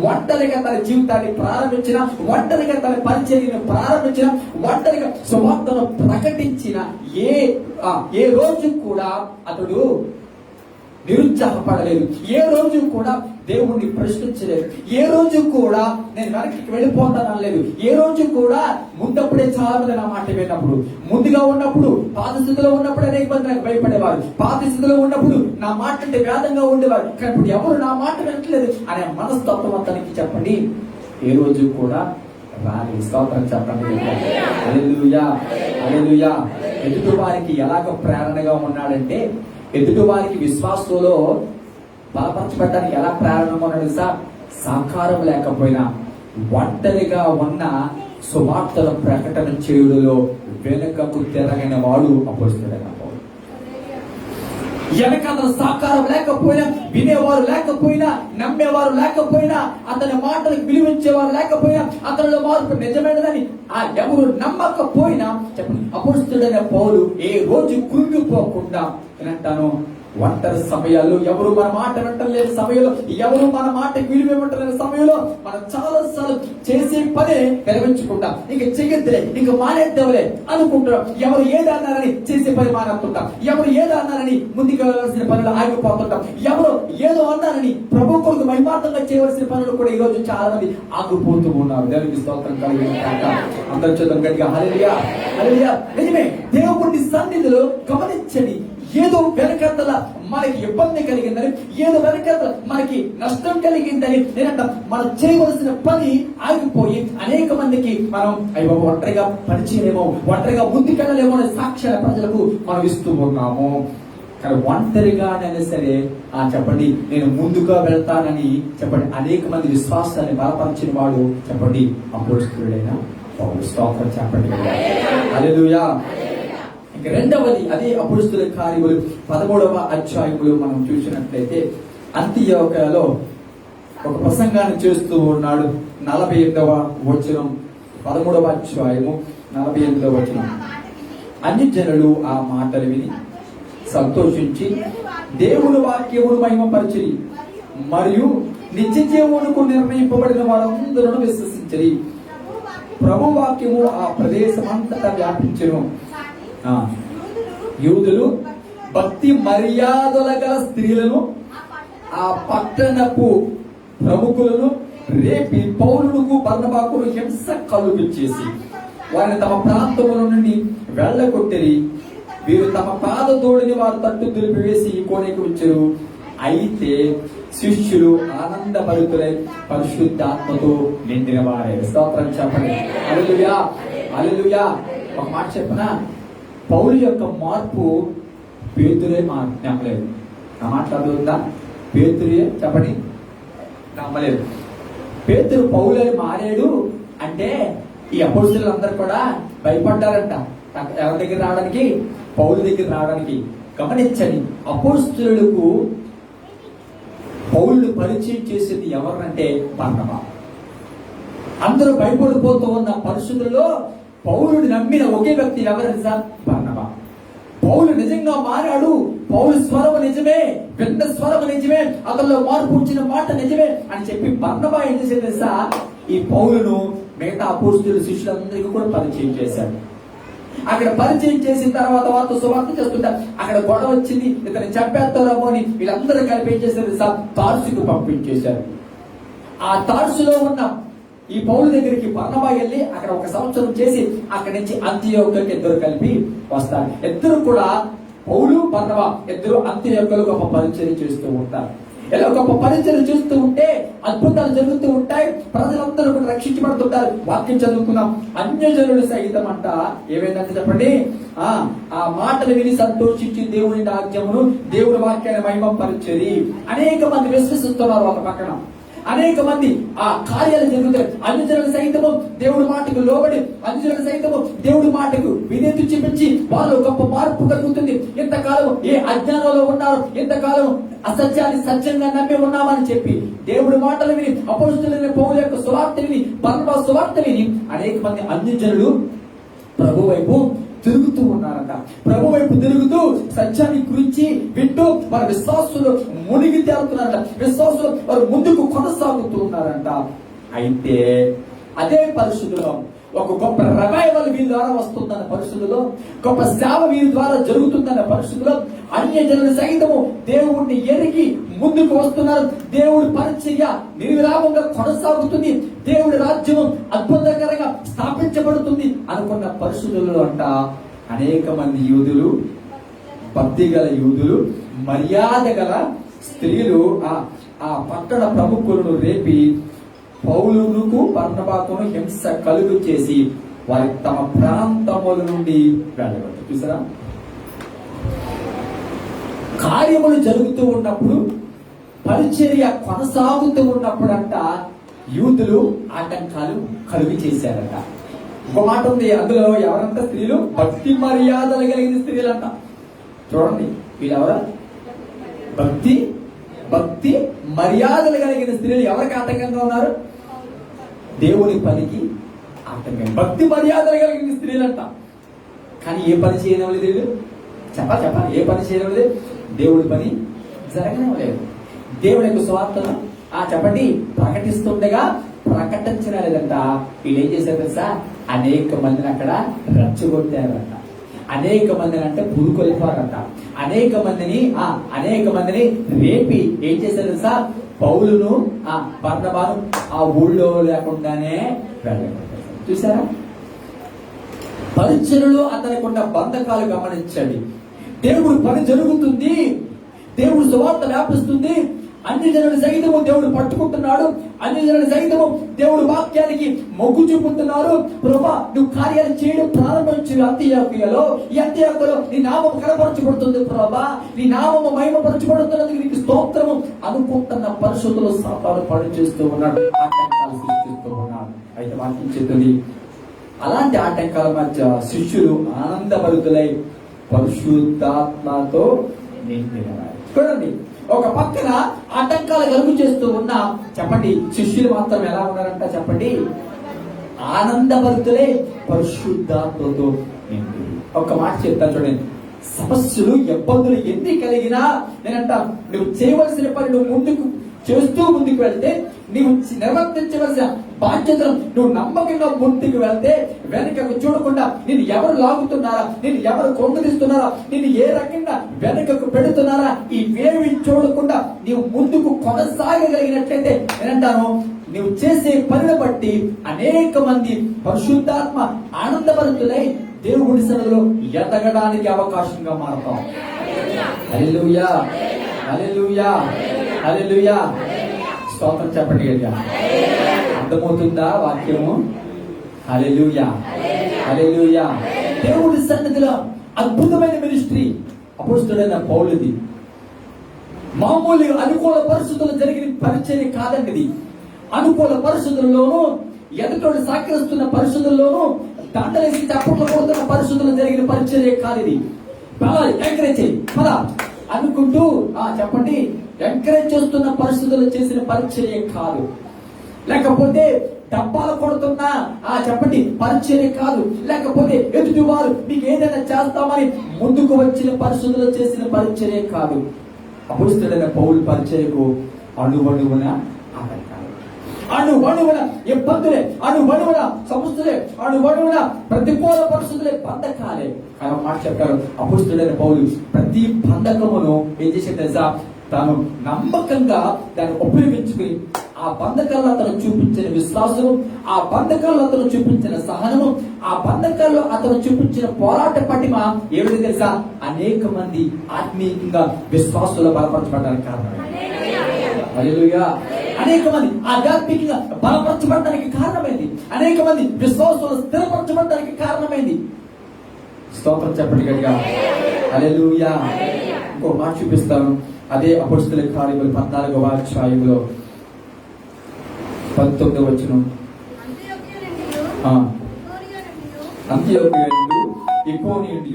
ఒంటరిగా తన జీవితాన్ని ప్రారంభించిన, ఒంటరిగా తన పరిచర్యను ప్రారంభించిన, ఒంటరిగా సువార్తను ప్రకటించిన ఏ రోజు కూడా అతడు నిరుత్సాహపడలేదు. ఏ రోజు కూడా దేవుణ్ణి ప్రశ్నించలేదు. ఏ రోజు కూడా నేను వెనక్కి వెళ్ళిపోతాను అనలేదు. ఏ రోజు కూడా ముందప్పుడే చాలా మంది నా మాట విన్నప్పుడు, ముందుగా ఉన్నప్పుడు, పాత స్థితిలో ఉన్నప్పుడు అనేక మంది నాకు భయపడేవారు, పాత స్థితిలో ఉన్నప్పుడు నా మాట అంటే వేదంగా ఉండేవారు, కానీ ఇప్పుడు ఎవరు నా మాట వినట్లేదు అనే మనస్తత్వం అతనికి, చెప్పండి, ఏ రోజు కూడా రాని. స్తోత్రం చెప్పండి. హల్లెలూయా, హల్లెలూయా. ఎదుటి వారికి ఎలాగ ప్రేరణగా ఉన్నాడంటే, ఎదుటి వారికి విశ్వాసంలో బలపరచబడడానికి ఎలా ప్రేరణగా ఉన్నాడు తెలుసా? సహకారం లేకపోయినా ఒంటరిగా ఉన్న సువార్తల ప్రకటన చేయుడులో వెనుకకు తిరగని వాడు అపోస్తలుడైన పౌలు. వెనక అతను సహకారం లేకపోయినా, వినేవారు లేకపోయినా, నమ్మేవారు లేకపోయినా, అతని మాటలకు విలువించేవారు లేకపోయినా, అతనిలో మార్పు నిజమైనదని ఎవరు నమ్మకపోయినా, చెప్పండి, అపోస్తలుడైన పౌలు ఏ రోజు కృంగిపోకుండా, నేనంటాను, ఒంటరి సమయాల్లో, ఎవరు మన మాట వింటలేని సమయంలో, ఎవరు మన మాటకి విలువివ్వటలేని సమయంలో మనం చాలా సార్లు చేసే పనే నెరవేర్చుకుంటాం. ఇంక చెయ్యొద్దులే, ఇంక మానేద్దాంలే అనుకుంటున్నాం. ఎవరు ఏది అన్నారని చేసే పని మానేస్తుంటాం. ఎవరు ఏదో అన్నారని ముందుకు వెళ్ళవలసిన పనులు ఆగిపోతుంటాం. ఎవరు ఏదో అన్నారని ప్రభు కొరకు మహిమార్థంగా చేయవలసిన పనులు కూడా ఈ రోజు చాలా మంది ఆగిపోతూ ఉన్నారు. దేవునికి స్తోత్రం కలిగిన కాక అందరూ చూద్దాం గట్టిగా హల్లెలూయా, హల్లెలూయా. నిజమే, దేవుడి సన్నిధిలో గమనించండి, ఏదో వెనకతల మనకి ఇబ్బంది కలిగిందని, ఏదో వెనకతల మనకి నష్టం కలిగిందని నేనంట మనం చేయవలసిన పని ఆగిపోయి అనేక మందికి మనం అయ్యో ఒంటరిగా పనిచేయలేమో, ఒంటరిగా ముందుకెళ్ళలేమో అనే సాక్ష్యాల ప్రజలకు మనం ఇస్తూ ఉన్నాము. కానీ ఒంటరిగానైనా సరే చెప్పండి నేను ముందుగా వెళ్తానని చెప్పండి అనేక మంది విశ్వాసాన్ని బలపరిచిన వాడు చెప్పండి అపోస్తలుడైన పౌలు. స్తోత్రం చెప్పండి. హల్లెలూయా. ఇక రెండవది అదే అపోస్తలుల కార్యములు 13వ అధ్యాయములో మనం చూసినట్లయితే అంతియోకయలో ఒక ప్రసంగాన్ని చేస్తూ ఉన్నాడు. 48వ వచనం, 13వ అధ్యాయము 48వ వచనం. అన్ని జనులు ఆ మాటలు విని సంతోషించి దేవుని వాక్యమును మహిమపరచిరి, మరియు నిత్య జీవమునకు నిర్ణయింపబడిన వారందరూ విశ్వసించరి. ప్రభు వాక్యము ఆ ప్రదేశమంతటా వ్యాపించెను. యూదులు భక్తి మర్యాదల గల స్త్రీలను ఆ పట్టణపు ప్రముఖులను రేపి పౌలుకు బర్నబాకును హింస కలుగు చేసి వారిని తమ ప్రాంతముల నుండి వెళ్ళగొట్టిరి. వీరు తమ పాదధూళిని వారు తట్టు దులిపివేసి కోనేకి వచ్చారు. అయితే శిష్యులు ఆనందభరితులై పరిశుద్ధాత్మతో నిండిన వారే. స్తోత్రం చెప్పండి. హల్లెలూయా, హల్లెలూయా. ఒక మాట చెప్పనా, పౌలు యొక్క మార్పు పేతురే నమ్మలేదు. ఆ మాట్లాడుతుందా? పేతురే చెప్పండి నమ్మలేదు. పేతురు పౌలు మారాడు అంటే ఈ అపోస్తలులందరూ కూడా భయపడ్డారంట ఎవరి దగ్గర రావడానికి, పౌలు దగ్గర రావడానికి. గమనించండి, అపోస్తలులకు పౌలు పరిచయం చేసేది ఎవరంటే బర్నబా. అందరూ భయపడిపోతూ ఉన్న పరిస్థితుల్లో పౌలుని నమ్మిన ఒకే వ్యక్తి ఎవరు సార్? బర్నబా. పౌలు నిజంగా మారాడు, పౌలు స్వరం నిజమే, విన్న స్వరం నిజమే, అతనిలో మార్పు వచ్చిన మాట నిజమే అని చెప్పి బర్నబా ఏం చేసేది తెలుసా? ఈ పౌలును మిగతా అపోస్తలుల శిష్యులందరికీ కూడా పరిచయం చేశాడు. అక్కడ పరిచయం చేసిన తర్వాత వారితో సువార్త చేస్తుంటారు. అక్కడ గొడవ వచ్చింది, ఇతను చంపేస్తారేమో అని వీళ్ళందరూ కలిపి ఏం చేశారు సార్? తార్సుకు పంపించేశారు. ఆ తార్సులో ఉన్న ఈ పౌలు దగ్గరికి బర్నబా వెళ్ళి అక్కడ 1 సంవత్సరం చేసి అక్కడి నుంచి అంతియోక్యకి ఇద్దరు కలిపి వస్తారు. ఇద్దరు కూడా పౌలు బర్నబా ఇద్దరు అంతియోక్యలో గొప్ప పరిచయం చేస్తూ ఉంటారు. ఇలా గొప్ప పరిచయం చేస్తూ ఉంటే అద్భుతాలు జరుగుతూ ఉంటాయి, ప్రజలందరూ కూడా రక్షించబడుతుంటారు. వాక్యం చదువుకున్నాం. అన్యజనులు సైతం అంట ఏమైందంటే చెప్పండి, ఆ మాటలు విని సంతోషించి దేవుని రాజ్యమును దేవుని వాక్యాన్ని మహిమపరచెరి. అనేక మంది విశ్వసిస్తున్నారు. ఒక పక్కన అనేక మంది ఆ కార్యాలు జరుగుతాయి. అన్యజనుల సైతము దేవుడి మాటకు లోబడి, అన్యజనుల సైతము దేవుడి మాటకు వినేతి చూపించి వాళ్ళు గొప్ప మార్పు కలుగుతుంది. ఇంతకాలం ఏ అజ్ఞానంలో ఉన్నారు, ఇంతకాలం అసత్యాన్ని సత్యంగా నమ్మి ఉన్నామని చెప్పి దేవుడి మాటలు విని, అపోస్తలులైన పౌలు యొక్క సువార్త విని, బర్నబా సువార్త విని అనేక మంది అన్యజనులు ప్రభు వైపు తిరుగుతూ ఉన్నారంట. ప్రభు వైపు తిరుగుతూ సత్యాన్ని గురించి వింటూ వారి విశ్వాసులు మునిగి తేలుతున్నారంట. విశ్వాసులు వారు ముందుకు కొనసాగుతూ ఉన్నారంట. అయితే అదే పరిస్థితుల్లో ఒక గొప్ప రివైవల్ వీరి ద్వారా వస్తుందన్న పరిస్థితుల్లో, గొప్ప సేవ వీరి ద్వారా జరుగుతుందన్న పరిస్థితుల్లో అన్యజనులు సైతము దేవుణ్ణి ఎరిగి ముందుకు వస్తున్నారు. దేవుడి పరిచర్య నిర్విరామంగా కొనసాగుతుంది, దేవుడి రాజ్యం అద్భుతకరంగా స్థాపించబడుతుంది అనుకున్న పరిస్థితుల్లో అంట అనేక మంది యూదులు, భక్తి గల యూదులు, మర్యాద గల స్త్రీలు ఆ పట్టణ ప్రముఖులను రేపి పౌలుకు బర్నబాకును హింస కలుగు చేసి వారి తమ ప్రాంతముల నుండి వెళ్ళగొట్టారు. చూసారా, కార్యములు జరుగుతూ ఉన్నప్పుడు, పరిచర్య కొనసాగుతూ ఉన్నప్పుడు అంట యూదులు ఆటంకాలు కలుగు చేశారంట. ఒక మాట ఉంది అందులో, ఎవరంట? స్త్రీలు, భక్తి మర్యాదలు కలిగిన స్త్రీలంట. చూడండి, వీళ్ళెవరా? భక్తి మర్యాదలు కలిగిన స్త్రీలు ఎవరికి ఆటంకంగా ఉన్నారు? దేవుని పనికి ఆటంకం. భక్తి మర్యాదలు కలిగిన స్త్రీలంట. కానీ ఏ పని చేయడం లేదు. చెప్ప ఏ పని చేయడం లేదు. దేవుడి పని జరగడం లేదు. దేవుడి యొక్క స్వార్థను చెప్పండి ప్రకటిస్తుండగా ప్రకటించిన లేదంట. వీళ్ళు ఏం చేశారు తెలుసా? అనేక మందిని అక్కడ రచ్చగొట్టారంట. అనేక మందిని అంటే పురుకొలిపారంట. అనేక మందిని రేపి ఏం చేశారు తెలుసా? పౌలును బర్నబాను ఆ ఊళ్ళో లేకుండానే వెళ్ళగొట్టారు. చూసారా? పరిచర్యలో అతనికి ఉన్న బంధకాలు గమనించండి. దేవుడు పని జరుగుతుంది, దేవుడు సువార్త వ్యాపిస్తుంది, అన్ని జనుల సైతము దేవుడు పట్టుకుంటున్నాడు, అన్ని జనుల సైతము దేవుడు వాక్యానికి మొగ్గు చూపుతున్నారు. ప్రభా, నువ్వు కార్యాలు చేయడం ప్రారంభించిన అంత్యోక్యలో, ఈ అంత్యోక్యలో నీ నామము కనపరచబడుతుంది ప్రభా, నీ నామము మహిమపరచబడుతున్నందుకు నీకు స్తోత్రము అనుకుంటున్న పరిశుద్ధులు సాతాను పని చేస్తూ ఉన్నాడు, ఆటంకాలు సృష్టిస్తూ ఉన్నాడు. అయితే వాక్యం చెప్తుంది, అలాంటి ఆటంకాల మధ్య శిష్యులు ఆనందభరితులై పరిశుద్ధాత్మతో నిండినారు. చూడండి, ఒక పక్కన ఆటంకాలు కలుగు చేస్తూ ఉన్న చెప్పండి శిష్యులు మాత్రం ఎలా ఉన్నారంట చెప్పండి, ఆనందభరితులే పరిశుద్ధాత్మతో నిండి. ఒక మాట చెప్తాను చూడండి, సమస్యలు ఇబ్బందులు ఎన్ని కలిగినా నేనంట నువ్వు చేయవలసిన పని నువ్వు ముందుకు చేస్తూ ముందుకు వెళ్తే, నువ్వు నిర్వర్తించవలసిన బాధ్యతలు నువ్వు నమ్మకంగా ముందుకు వెళ్తే, వెనకకు చూడకుండా నిన్ను ఎవరు లాగుతున్నారా, నిన్ను ఎవరు కొంగదీస్తున్నారా, నిన్ను ఏ రకంగా వెనకకు పెడుతున్నారా, ఇవేవి చూడకుండా నీవు ముందుకు కొనసాగగలిగినట్లయితే నేనంటాను నువ్వు చేసే పనిని బట్టి అనేక మంది పరిశుద్ధాత్మ ఆనందభరితులై దేవుడి సన్నిధిలో ఎదగడానికి అవకాశంగా మారతాం. హల్లెలూయా, హల్లెలూయా, హల్లెలూయా. స్తోత్రం చెప్పండి గట్టిగా. అర్థమవుతుందా వాక్యము? హల్లెలూయా, హల్లెలూయా. దేవుడి సన్నిధిలో అద్భుతమైన మినిస్ట్రీ అపోస్తలుడైన పౌలుది. మామూలు అనుకూల పరిస్థితులు జరిగిన పరిచర్య కాదండి ఇది. అనుకూల పరిస్థితుల్లోనూ, ఎదుటోడు సాకరిస్తున్న పరిస్థితుల్లోనూ, దండలేసి చప్పట్లు కొడుతున్న పరిస్థితుల్లో జరిగిన పరిచర్య కాదు ఇది. ఎంకరేజ్ చేయి పదా అనుకుంటూ చెప్పండి, ఎంకరేజ్ చేస్తున్న పరిస్థితుల్లో చేసిన పరిచర్య కాదు. లేకపోతే డబ్బాలు కొడుతున్నా చెప్పండి పరిచర్య కాదు. లేకపోతే ఎదుటి వారు మీకు ఏదైనా చేస్తామని ముందుకు వచ్చిన పరిస్థితుల్లో చేసిన పరిచర్య కాదు. అపోస్తలుడైన పౌలు పరిచర్యకు అణువణువున ఆటంకాలు, అణువణువున ఇబ్బందులే, అణువణువున సమస్యలే, అణువణువున ప్రతికూల పరిస్థితులే, బంధకాలే. కానీ మాట చెప్పారు అపోస్తలుడైన పౌలు, ప్రతి బంధకమును ఏం చేసే తెలుసా, తాను నమ్మకంగా దాన్ని ఉపయోగించుకుని ఆ బంధకాల్లో అతను చూపించిన విశ్వాసం, ఆ బంధకాల్లో అతను చూపించిన సహనము, ఆ బంధకాల్లో అతను చూపించిన పోరాట పటిమ ఏమిటి తెలుసా, అనేక మంది ఆత్మీయంగా విశ్వాసంలో బలపరచబడడానికి కారణమైంది. హల్లెలూయా. అనేక మంది ఆధ్యాత్మికంగా బలపరచబడడానికి కారణమైంది, అనేక మంది విశ్వాసంలో స్థిరపరచబడడానికి కారణమైంది. స్తోత్రం చెప్పండి గట్టిగా. హల్లెలూయా. ఇంకో మాట చూపిస్తాను, అదే అపోస్తలుల కార్యములు 14వ అధ్యాయములో 19వ వచనం. అంతియోక్య నుండి ఇకోనియ నుండి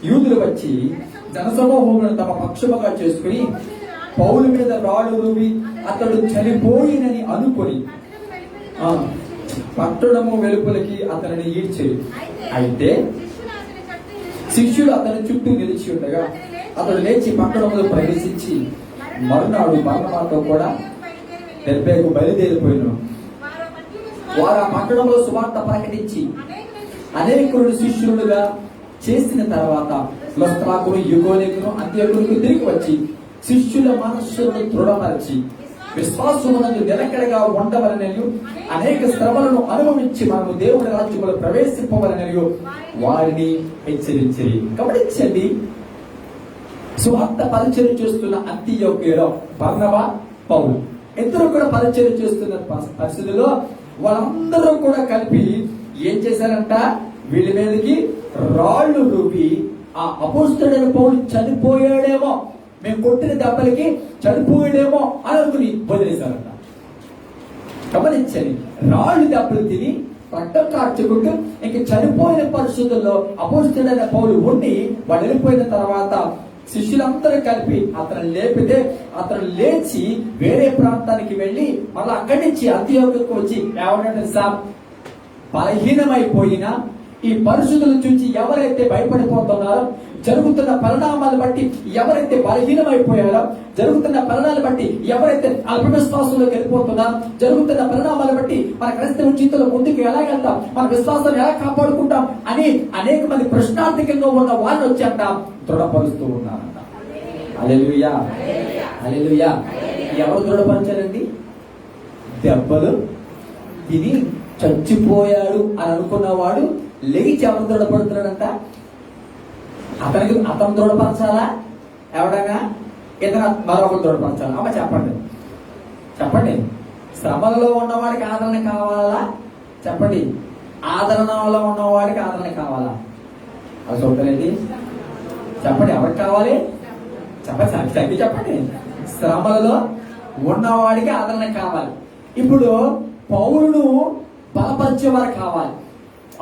యూదులు వచ్చి జనసమూహములను తమ పక్షముగా చేసుకుని పౌలు మీద రాళ్ళు రువి అతడు చనిపోయినని అనుకొని పట్టణము వెలుపలికి అతనిని ఈడ్చేది. అయితే శిష్యుడు అతని చుట్టూ నిలిచి ఉండగా అతడు లేచి పట్టణంలో ప్రవేశించి మరునాడు బర్నబాతో కూడా దెర్బేకు బయలుదేరిపోయిన వారు ఆ పట్టణంలో సువార్త ప్రకటించి అనేకులను శిష్యులుగా చేసిన తర్వాత లుస్త్రాకును యుగోనికును అంత్యోకులకు తిరిగి వచ్చి శిష్యుల మనస్సులను దృఢపరిచి విశ్వాసమునందు నిలకడగా ఉండవలనని అనేక శ్రమలను అనుభవించి మనము దేవుడి రాజ్యములో ప్రవేశింపవలనని వారిని హెచ్చరించిరి. గమనించండి, సువార్త పరిచర్య చేస్తున్న అంతియోక్యలో బర్నబా, పౌలు ఇద్దరు కూడా పరిచర్య చేస్తున్న పరిస్థితుల్లో వాళ్ళందరూ కూడా కలిపి ఏం చేశారంట, వీళ్ళ మీదకి రాళ్ళు రువి ఆ అపోస్తలుడైన పౌలు చనిపోయాడేమో, మేము కొట్టిన దెబ్బలకి చనిపోయాడేమో అని అనుకుని వదిలేశారంట. గమనించండి, రాళ్ళు దెబ్బలు తిని రక్తం కార్చుకుంటూ ఇంక చనిపోయిన పరిస్థితుల్లో అపోస్తలుడైన పౌలు ఉండి వాళ్ళు వెళ్ళిపోయిన తర్వాత శిష్యులందరూ కలిపి అతను లేపితే అతను లేచి వేరే ప్రాంతానికి వెళ్ళి మళ్ళీ అక్కడి నుంచి అంత్యోక్యకు వచ్చి ఏమంటే సార్, బలహీనమైపోయిన ఈ పరిస్థితుల నుంచి ఎవరైతే భయపడిపోతున్నారో, జరుగుతున్న పరిణామాలు బట్టి ఎవరైతే బలహీనమైపోయారో, జరుగుతున్న పరిణామాలు బట్టి ఎవరైతే అల్పవిశ్వాసంలోకి వెళ్ళిపోతున్నారో, జరుగుతున్న పరిణామాలు బట్టి మన క్రైస్తవ జీవితంలో ముందుకు ఎలా వెళ్తాం, మన విశ్వాసాన్ని ఎలా కాపాడుకుంటాం అని అనేక మంది ప్రశ్నార్థకంగా ఉన్న వాళ్ళు వచ్చాక దృఢపరుస్తూ ఉన్నారంట. హల్లెలూయా, హల్లెలూయా. ఎవరు దృఢపరచారండి? దెబ్బలు తిని చచ్చిపోయాడు అని అనుకున్నవాడు లేచి ఎవరు దృఢపడుతున్నాడంట? అతను దృఢపరచాలా? ఎవడైనా ఇతను మరొకరు దృఢపరచాలా? అమ్మ చెప్పండి, చెప్పండి. శ్రమలలో ఉన్నవాడికి ఆదరణ కావాలా? చెప్పండి. ఆదరణలో ఉన్నవాడికి ఆదరణ కావాలా? అది చూడలేండి. చెప్పండి, ఎవరికి కావాలి? చెప్పండి, చెప్పండి. శ్రమలలో ఉన్నవాడికి ఆదరణ కావాలి. ఇప్పుడు పౌలును బలపరిచేవారు కావాలి.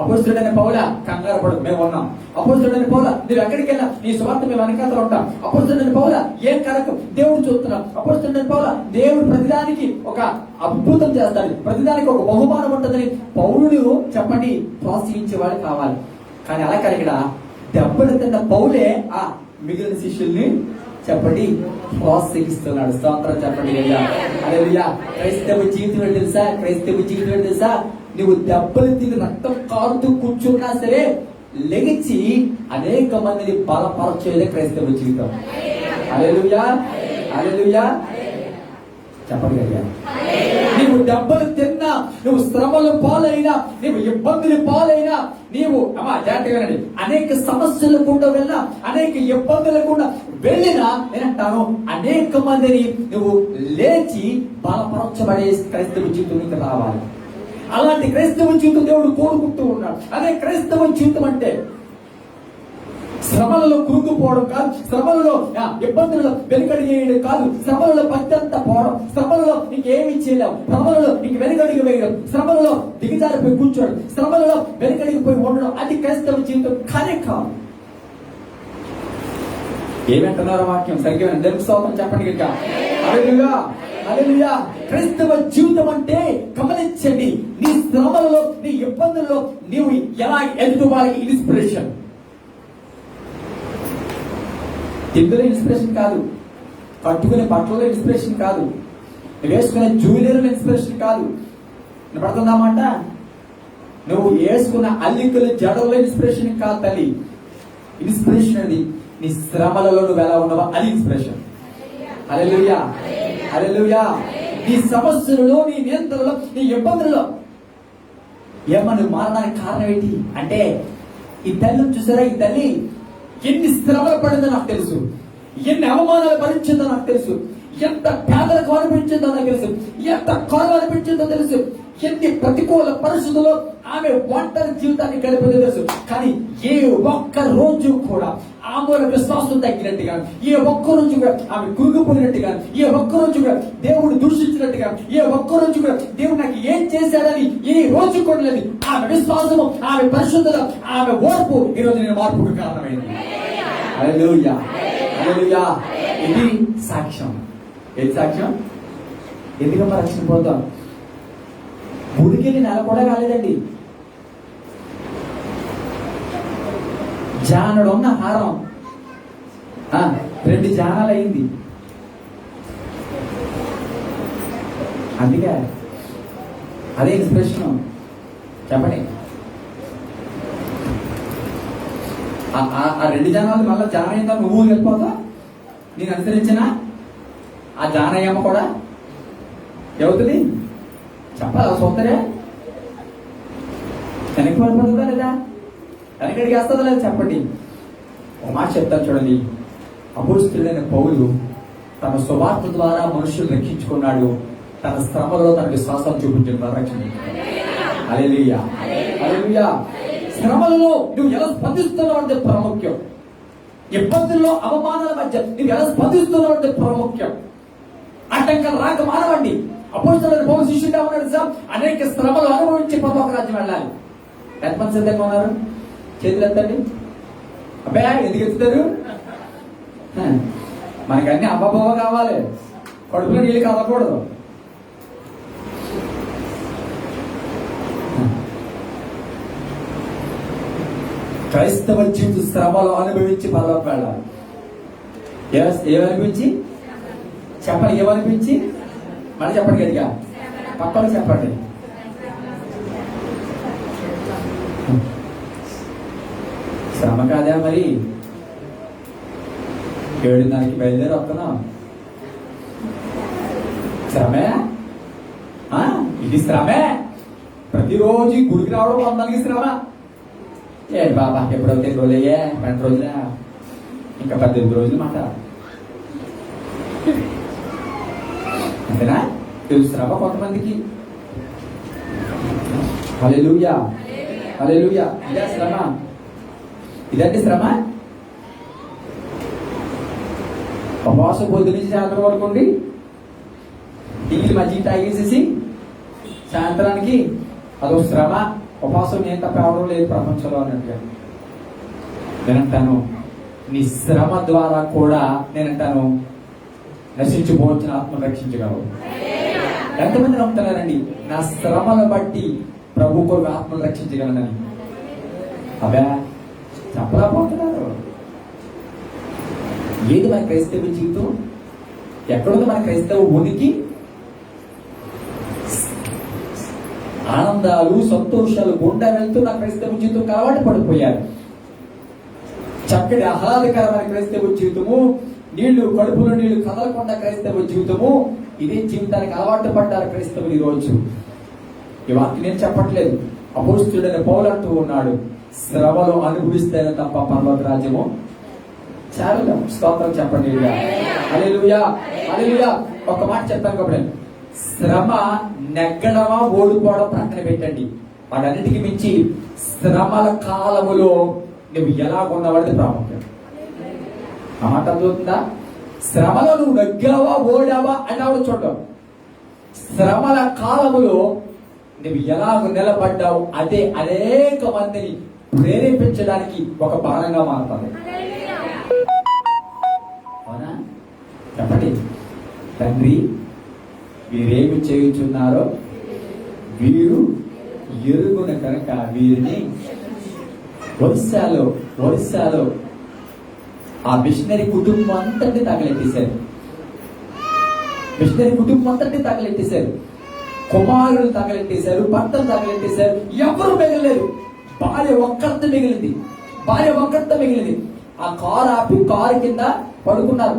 అపోస్తలుడైన పౌలా, కంగారు పడు, మేము ఉన్నాం. అపోస్తలుడైన పౌలా, నువ్వు ఎక్కడికి వెళ్ళా నీ స్వార్థ మేము వెనకాతలు ఉంటాం. అపోస్తలుడైన పౌలా, ఏం కరకు దేవుడు చూస్తున్నాం. అపోస్తలుడైన పౌలా, దేవుడు ప్రతిదానికి ఒక అద్భుతం చేస్తాడు, ప్రతిదానికి ఒక బహుమానం ఉంటుందని పౌలుడు చెప్పండి ప్రోత్సహించేవాడు కావాలి. కానీ అలా కలిగిన దెబ్బలు తిన్న పౌలే ఆ మిగిలిన శిష్యుల్ని చెప్పండి ప్రోత్సహిస్తున్నాడు. స్తోత్రం చెప్పండి. హల్లెలూయా. క్రైస్తవ జీవితం ఏంటి తెలుసా? క్రైస్తవ జీవితం ఏంటి తెలుసా? నువ్వు దెబ్బలు తిని రక్తం కారుతూ కూర్చున్నా సరే లెగిచి అనేక మందిని బలపరచేదే క్రైస్తవ జీవితం. హల్లెలూయా, హల్లెలూయా. చెప్పండి అయ్యా. నీవు దెబ్బలు తిన్నా, నువ్వు శ్రమలు పాలైనా, నీవు ఇబ్బందులు పాలైనా, నీవు జాగ్రత్తగానండి అనేక సమస్యలు గుండా వెళ్ళినా, అనేక ఇబ్బందులు గుండా వెళ్ళినా నేనంటాను అనేక మందిని నువ్వు లేచి బలపరచబడే క్రైస్తవ జీవితం రావాలి. అలాంటి క్రైస్తవ జీవితం దేవుడు కోరుకుంటూ ఉన్నాడు. అదే క్రైస్తవ జీవితం అంటే శ్రమలలో కురుకుపోవడం కాదు, శ్రమలలో ఇబ్బందులలో వెనుకడిగేయడం కాదు, శ్రమలలో పత్తంతా పోవడం, శ్రమలలో నీకేమి చేయలేవు, శ్రమలలో నీకు వెనుకడిగి వేయడం, శ్రమలలో దిగజారిపోయి కూర్చోవడం, శ్రమలలో వెనుకడిగిపోయి ఉండడం, అది క్రైస్తవ జీవితం కానే కాదు. ఏమంటున్నారో వాక్యం సరిగ్గా దేవుని స్తోత్రం చెప్పండి గట్టిగా. హల్లెలూయా, హల్లెలూయా. క్రైస్తవ జీవితం అంటే గమనించండి, నీ శ్రమలలో నీ ఇబ్బందుల్లో నీవు ఎలా ఎదుటి వాళ్ళకి ఇన్స్పిరేషన్. తిందులో ఇన్స్పిరేషన్ కాదు, కట్టుకునే బట్టలలో ఇన్స్పిరేషన్ కాదు, వేసుకునే జ్యువెలరీలో ఇన్స్పిరేషన్ కాదు. పడుతుందామాట నువ్వు వేసుకున్న అల్లికల జడల్లో ఇన్స్పిరేషన్ కాదు తల్లి. ఇన్స్పిరేషన్ అది నీ శ్రమలలో నువ్వు ఎలా ఉన్నావా అది ఇన్స్పిరేషన్. హల్లెలూయా, హల్లెలూయా. నీ సమస్యలలో, నీ నియంత్రణలో, నీ ఇబ్బందులలో ఏమన్నా మారడానికి కారణం ఏంటి అంటే ఈ తల్లిని చూసారా? ఈ తల్లి ఎన్ని శ్రమలు పడిందో నాకు తెలుసు, ఎన్ని అవమానాలు భరించిందో నాకు తెలుసు, ఎంత పేదలకు అనిపించిందో నాకు తెలుసు, ఎంత కరువు అనిపించిందో తెలుసు, ఎన్ని ప్రతికూల పరిస్థితుల్లో ఆమె ఒంటరి జీవితాన్ని గడిపేదో తెలుసు. కానీ ఏ ఒక్క రోజు కూడా ఆమె విశ్వాసం తగ్గినట్టుగా, ఏ ఒక్క రోజు కూడా ఆమె కురుకుపోయినట్టుగా, ఏ ఒక్క రోజు కూడా దేవుడు దూషించినట్టుగా, ఏ ఒక్క రోజు కూడా దేవుడు నాకు ఏం చేశాడని ఏ రోజు కూడా లేదు. ఆమె విశ్వాసము, ఆమె పరిశుద్ధత, ఆమె ఓర్పు ఈ రోజు నేను మార్పుకు కారణమైంది. హల్లెలూయా, హల్లెలూయా. ఇది సాక్ష్యం. ఏది సాక్ష్యం? ఎందుకమ్మా రక్షణ పొందాం? గుడికెళ్ళి నెల కూడా కాలేదండి. జానడు ఉన్న హారం 2 జానాలు అయింది. అందుకే అదే ఇన్స్పిరేషన్. చెప్పండి, ఆ 2 జానాలు మళ్ళీ జాన అయిందా? నువ్వు వెళ్ళిపోతా నేను అనుసరించిన ఆ జానయ్యమ్మ కూడా ఏమవుతుంది చెప్పాలి. సొంతరే వెనక్కి పడిపోతుందా లేదా? వెనకడికి వేస్తుందా లేదా? చెప్పండి. ఒక మాట చెప్తాను చూడండి. అపోస్తలుడైన పౌలు తన సువార్త ద్వారా మనుషులు రక్షించుకున్నాడు. తన శ్రమలో తన విశ్వాసాలు చూపించిన రక్షణ. హల్లెలూయా, హల్లెలూయా. శ్రమలలో నువ్వు ఎలా స్పందిస్తున్నావు అంటే ప్రాముఖ్యం. ఇబ్బందుల్లో అవమానాల మధ్య నువ్వు ఎలా స్పందిస్తున్నావు అంటే ప్రాముఖ్యం. ఆటంకాలు రాక మానవండి. అపోస్తలుడైన పౌలు శిష్యుడిగా ఉన్నాడు సార్. అనేక శ్రమలు అనుభవించి పరలోక రాజ్యం వెళ్ళాలి. ఎంతమంది సిద్ధంగా ఉన్నారు? చేతులు ఎత్తండి. అబ్బాయి ఎందుకు ఎత్తుతారు? మనకి అన్ని అబ్బబ్బవ కావాలి, కడుపులో నీళ్ళు కావకూడదు. క్రైస్తవ జీవిత శ్రమలు అనుభవించి పరలోక వెళ్ళాలి. ఏమనిపించి చెప్పండి, ఏమనిపించి మళ్ళీ చెప్పండి గట్టిగా, పక్కన చెప్పండి. శ్రమ కాదా మరి? 7:30కి బయలుదేరి వస్తున్నాం. శ్రమే, ఇది శ్రమే. ప్రతిరోజు గుడికి రావడం కొంతమందికి శ్రమ. ఏ బాబా ఎప్పుడైతే రోజయ్యే 2 రోజులే ఇంకా 18 రోజులు మాట. అంతేనా? తెలుసు శ్రమ కొంతమందికి. హల్లెలూయా, హల్లెలూయా. ఇదే శ్రమ, ఇదంటే శ్రమ. ఉపవాసం పొద్దు నుంచి సాయంత్రం వరకు ఉండి టీలు మజ్జిగ తాగేసేసి సాయంత్రానికి అదో శ్రమ. ఉపవాసం నేను తప్ప ఎవరూ లేదు ప్రపంచంలో అన్నట్టుగా. నేనంటాను, నీ శ్రమ ద్వారా కూడా నేనంటాను నశించిపోవచ్చిన ఆత్మను రక్షించగలవు. ఎంతమంది నమ్ముతున్నారండి నా శ్రమను బట్టి ప్రభు కొరకు ఆత్మను రక్షించగలనని? అబ్బా, చెప్పలేకపోతున్నారు. ఏది మన క్రైస్తవ జీవితం? ఎక్కడుంది మన క్రైస్తవ ఉనికి? ఆనందాలు, సంతోషాలు గుండా వెళ్తున్న క్రైస్తవ జీవితం అలవాటు పడిపోయారు. చక్కటి ఆహ్లాదకరమైన క్రైస్తవ జీవితము, కడుపులో నీళ్లు కదలకుండా క్రైస్తవ జీవితము, ఇదే జీవితానికి అలవాటు పడ్డారు క్రైస్తవులు ఈ రోజు. ఈ వాక్యం నేను చెప్పట్లేదు, అపోస్తలుడైన పౌలు అంటూ ఉన్నాడు, శ్రమలు అనుభవిస్తేనే తప్ప పరలోక రాజ్యము చాలు. స్తోత్రం చెప్పండి. హల్లెలూయా, హల్లెలూయా. ఒక మాట చెప్తాను కాబట్టి, శ్రమ నెగ్గడమా ఓడిపోవడం ప్రక్కన పెట్టండి. వాటన్నిటికీ మించి శ్రమల కాలములో నువ్వు ఎలా ఉన్నవాడిది ప్రాముఖ్యం. ఆ మాట అర్థమవుతుందా? శ్రమలో నువ్వు నెగ్గావా ఓడావా అన్నావు చూడడం. శ్రమల కాలములో నువ్వు ఎలా నిలబడ్డావు అదే అనేక మందిని ప్రేరేపించడానికి ఒక బాణంగా మారుతుంది. అవునా? చెప్పండి. తండ్రి, వీరేమి చేయుచున్నారో వీరు ఎరుగున కనుక వీరిని ఒరిస్సాలో ఆ మిషనరీ కుటుంబం అంతటి తగలెట్టేశారు. కుమారులు తగలెట్టేశారు, భర్తలు తగలెట్టేశారు. ఎవరు మిగలేదు. భార్య ఒక్కరితో మిగిలింది. ఆ కారు ఆపి కారు కింద పడుకున్నారు.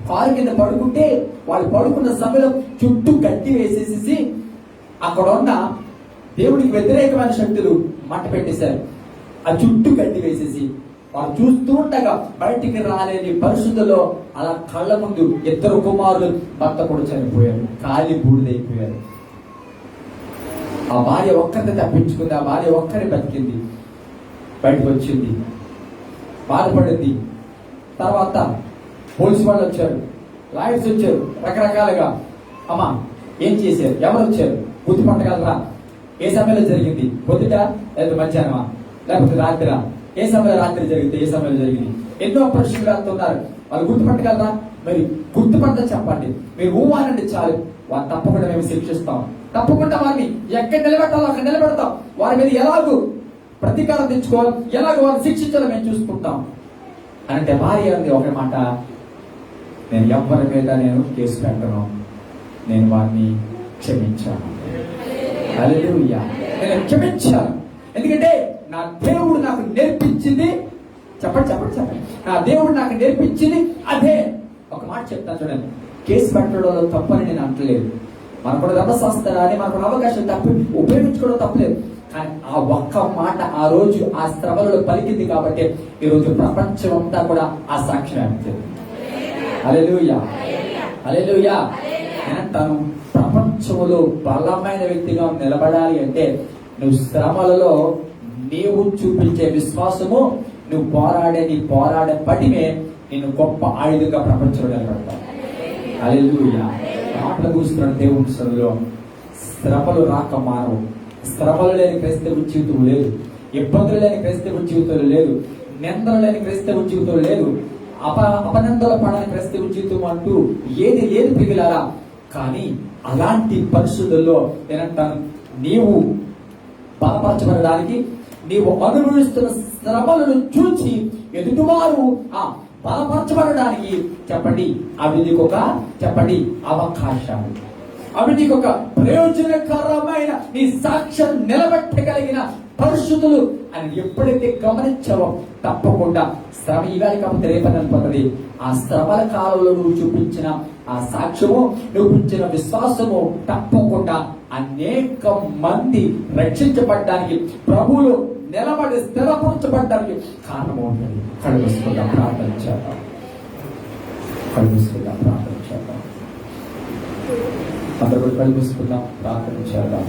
కారు కింద పడుకుంటే వాళ్ళు పడుకున్న సమయంలో చుట్టూ గట్టి వేసేసి అక్కడ ఉన్న దేవుడికి వ్యతిరేకమైన శక్తులు మంట పెట్టేశారు. ఆ చుట్టూ గట్టి వేసేసి వారు చూస్తూ ఉండగా బయటికి రాలేని పరిస్థితుల్లో అలా కళ్ళ ముందు 2 కుమారులు, భర్త కూడా చనిపోయారు, కాలి బూడిదైపోయారు. ఆ భార్య ఒక్కరిని తప్పించుకుంది. ఆ భార్య ఒక్కరి బతికింది, బయటకు వచ్చింది, బాధపడింది. తర్వాత పోలీసు వాళ్ళు వచ్చారు, లాయర్స్ వచ్చారు, రకరకాలుగా. అమ్మా ఏం చేశారు, ఎవరు వచ్చారు, గుర్తుపట్టగలరా, ఏ సమయంలో జరిగింది, పొద్దుట లేదా మధ్యాహ్నమా లేకపోతే రాత్రిరా, ఏ సమయంలో రాత్రి జరిగింది, ఏ సమయంలో జరిగింది. ఎన్నో ప్రశ్నలు రాస్తున్నారు. వాళ్ళు గుర్తుపట్టగలరా? మరి గుర్తుపట్ట చెప్పండి. మీరు ఊహానండి చాలు, వారు తప్పకుండా మేము శిక్షిస్తాం. తప్పకుండా వారిని ఎక్కడ నిలబెట్టాలో అక్కడ నిలబెడతాం. వారి మీద ఎలాగూ ప్రతీకారం తెచ్చుకోవాలి, ఎలాగో వారిని శిక్షించాలో మేము చూసుకుంటాం అంటే భార్య అంది ఒక మాట, నేను ఎవరి మీద నేను కేసు పెట్టను, నేను వారిని క్షమించాను. హల్లెలూయా, నేను క్షమించాను. ఎందుకంటే నా దేవుడు నాకు నేర్పించింది. చెప్పండి. నా దేవుడు నాకు నేర్పించింది అదే. ఒక మాట చెప్తాను చూడండి, కేసు పెట్టడంలో తప్పని నేను అంటలేదు. మనకు కూడా ధర్మశాస్త్రాన్ని మనకు అవకాశం తప్పి ఉపయోగించుకోవడం తప్పలేదు. కానీ ఆ ఒక్క మాట ఆ రోజు ఆ శ్రమలలో పలికింది కాబట్టి ఈ రోజు ప్రపంచం అంతా కూడా ఆ సాక్ష్యం అంటుంది. హల్లెలూయా, హల్లెలూయా. నేనంటాను, ప్రపంచంలో బలమైన వ్యక్తిగా నిలబడాలి అంటే నువ్వు శ్రమలలో నీవు చూపించే విశ్వాసము, నువ్వు పోరాడే పడిమే నేను గొప్ప ఆయుధంగా ప్రపంచంలో నిలబడతావు. హల్లెలూయా. మాటలు కూర్చున్నాడు దేవుని సన్నిధిలో. శ్రమలు రాక మానవు. శ్రమలు లేని క్రైస్తవ జీవితం లేదు, ఇబ్బందులు లేని క్రైస్తవ జీవితం లేదు, నిందలు లేని క్రైస్తవ జీవితం లేదు, అపనందల పడని క్రైస్తవ జీవితం అంటూ ఏది లేదు పిగిలారా. కానీ అలాంటి పరిస్థితుల్లో నేనంటాను, నీవు బలపరచబడడానికి, నీవు అనుభవిస్తున్న శ్రమలను చూసి ఎదుటివారు బలపరచబడడానికి చెప్పండి అవి నీకొక అవకాశాలు, అవి నీకొక ప్రయోజనకరమైన నీ సాక్ష్యం నిలబెట్టగలిగిన పరిస్థితులు అని ఎప్పుడైతే గమనించావో తప్పకుండా శ్రమ ఇవాళ కాకపోతే రేపని అనుకుంటుంది. ఆ శ్రమల కాలంలో నువ్వు చూపించిన ఆ సాక్ష్యము, నువ్వు చూపించిన విశ్వాసము తప్పకుండా అనేక మంది రక్షించబడ్డానికి, ప్రభువులు నిలబడి స్థిరపరచబడ్డానికి కారణం ఉంటుంది. కళ్ళు మూసుకుందాం, ప్రార్థన చేద్దాం. కళ్ళు మూసుకుందాం, ప్రార్థన చేద్దాం. అందరూ కళ్ళు మూసుకుందాం, ప్రార్థన చేద్దాం.